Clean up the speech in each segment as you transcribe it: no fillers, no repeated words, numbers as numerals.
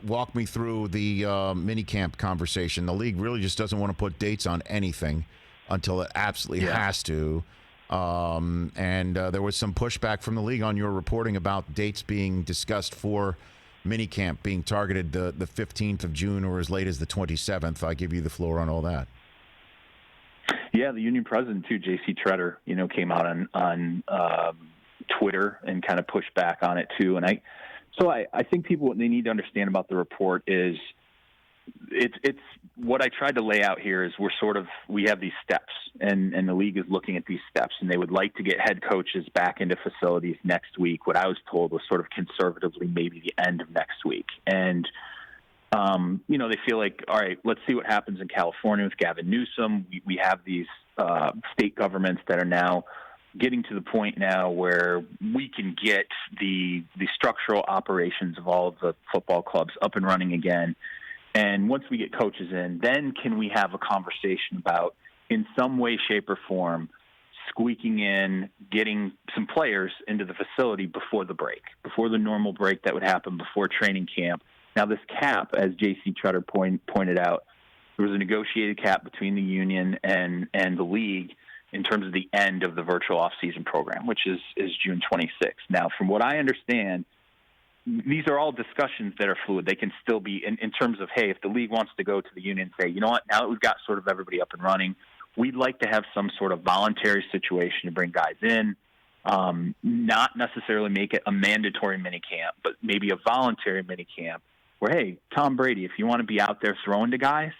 walk me through the minicamp conversation. The league really just doesn't want to put dates on anything until it absolutely has to. And there was some pushback from the league on your reporting about dates being discussed for minicamp being targeted the 15th of June or as late as the 27th. I give you the floor on all that. Yeah, the union president too, J.C. Treader, came out on Twitter and kind of pushed back on it too. And I think people, what they need to understand about the report is it's what I tried to lay out here is we have these steps and the league is looking at these steps, and they would like to get head coaches back into facilities next week. What I was told was sort of conservatively maybe the end of next week. And they feel like, all right, let's see what happens in California with Gavin Newsom. We have these state governments that are now getting to the point now where we can get the structural operations of all of the football clubs up and running again. And once we get coaches in, then can we have a conversation about, in some way, shape, or form, squeaking in, getting some players into the facility before the break, before the normal break that would happen before training camp. Now, this cap, as J.C. Treader pointed out, there was a negotiated cap between the union and the league in terms of the end of the virtual off-season program, which is June 26th. Now, from what I understand, these are all discussions that are fluid. They can still be in terms of, hey, if the league wants to go to the union and say, you know what, now that we've got sort of everybody up and running, we'd like to have some sort of voluntary situation to bring guys in, not necessarily make it a mandatory minicamp, but maybe a voluntary minicamp where, hey, Tom Brady, if you want to be out there throwing to guys,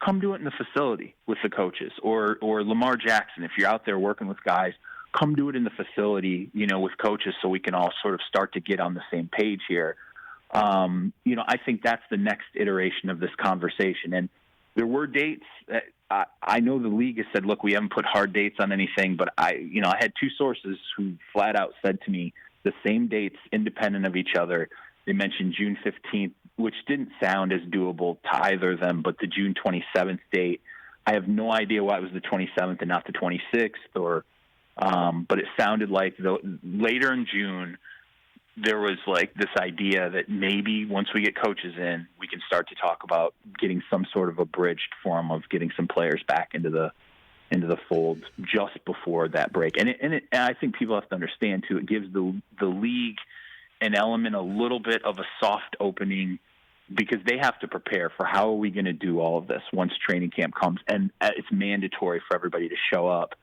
come do it in the facility with the coaches. Or Lamar Jackson, if you're out there working with guys, come do it in the facility, with coaches so we can all sort of start to get on the same page here. I think that's the next iteration of this conversation. And there were dates. I know the league has said, look, we haven't put hard dates on anything, but I had two sources who flat out said to me the same dates independent of each other. They mentioned June 15th, which didn't sound as doable to either of them, but the June 27th date, I have no idea why it was the 27th and not the 26th, but it sounded like later in June, there was like this idea that maybe once we get coaches in, we can start to talk about getting some sort of abridged form of getting some players back into the fold just before that break. And I think people have to understand too, it gives the league an element, a little bit of a soft opening, because they have to prepare for how are we going to do all of this once training camp comes, and it's mandatory for everybody to show up.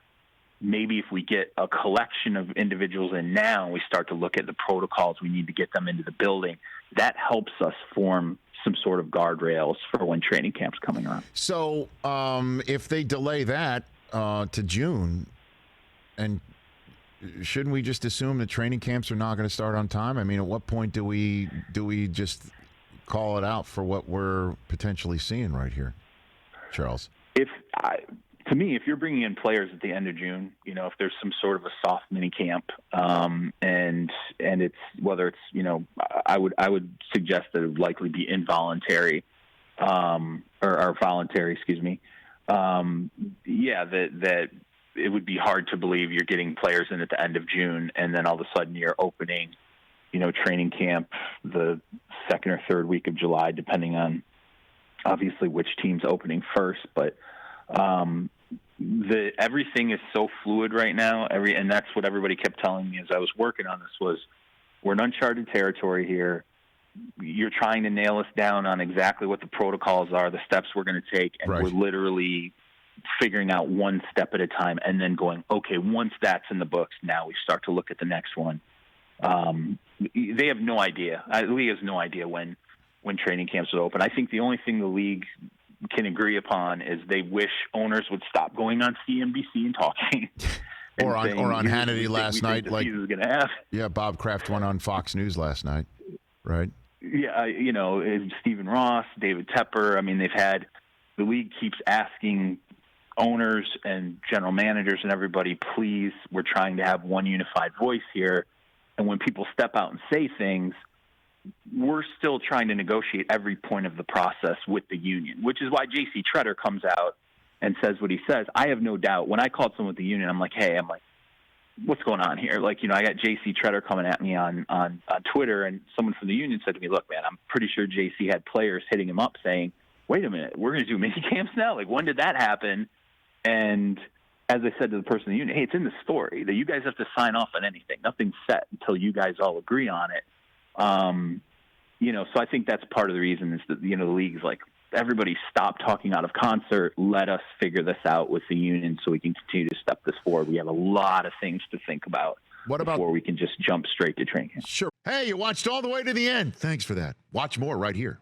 Maybe if we get a collection of individuals in now, we start to look at the protocols we need to get them into the building. That helps us form some sort of guardrails for when training camp's coming on. So if they delay that to June, and shouldn't we just assume that training camps are not going to start on time? I mean, at what point do we just call it out for what we're potentially seeing right here, Charles? To me, if you're bringing in players at the end of June, if there's some sort of a soft mini camp, and it's whether it's I would suggest that it would likely be involuntary, or voluntary, excuse me. That it would be hard to believe you're getting players in at the end of June, and then all of a sudden you're opening, training camp the second or third week of July, depending on obviously which team's opening first, but. Everything is so fluid right now. And that's what everybody kept telling me as I was working on this was, we're in uncharted territory here. You're trying to nail us down on exactly what the protocols are, the steps we're going to take, and right. We're literally figuring out one step at a time, and then going, okay, once that's in the books, now we start to look at the next one. They have no idea. The league has no idea when training camps would open. I think the only thing the league can agree upon is they wish owners would stop going on CNBC and talking. Or on Hannity last night. Yeah, Bob Kraft went on Fox News last night, right? Yeah, Stephen Ross, David Tepper. I mean, the league keeps asking owners and general managers and everybody, please, we're trying to have one unified voice here. And when people step out and say things, we're still trying to negotiate every point of the process with the union, which is why J.C. Treader comes out and says what he says. I have no doubt. When I called someone with the union, I'm like, what's going on here? Like, I got JC Treader coming at me on Twitter, and someone from the union said to me, look, man, I'm pretty sure JC had players hitting him up saying, wait a minute, we're going to do mini camps now? Like, when did that happen? And as I said to the person in the union, hey, it's in the story that you guys have to sign off on anything. Nothing's set until you guys all agree on it. So I think that's part of the reason is that, the league's like, everybody stop talking out of concert. Let us figure this out with the union so we can continue to step this forward. We have a lot of things to think about before we can just jump straight to training camp. Sure. Hey, you watched all the way to the end. Thanks for that. Watch more right here.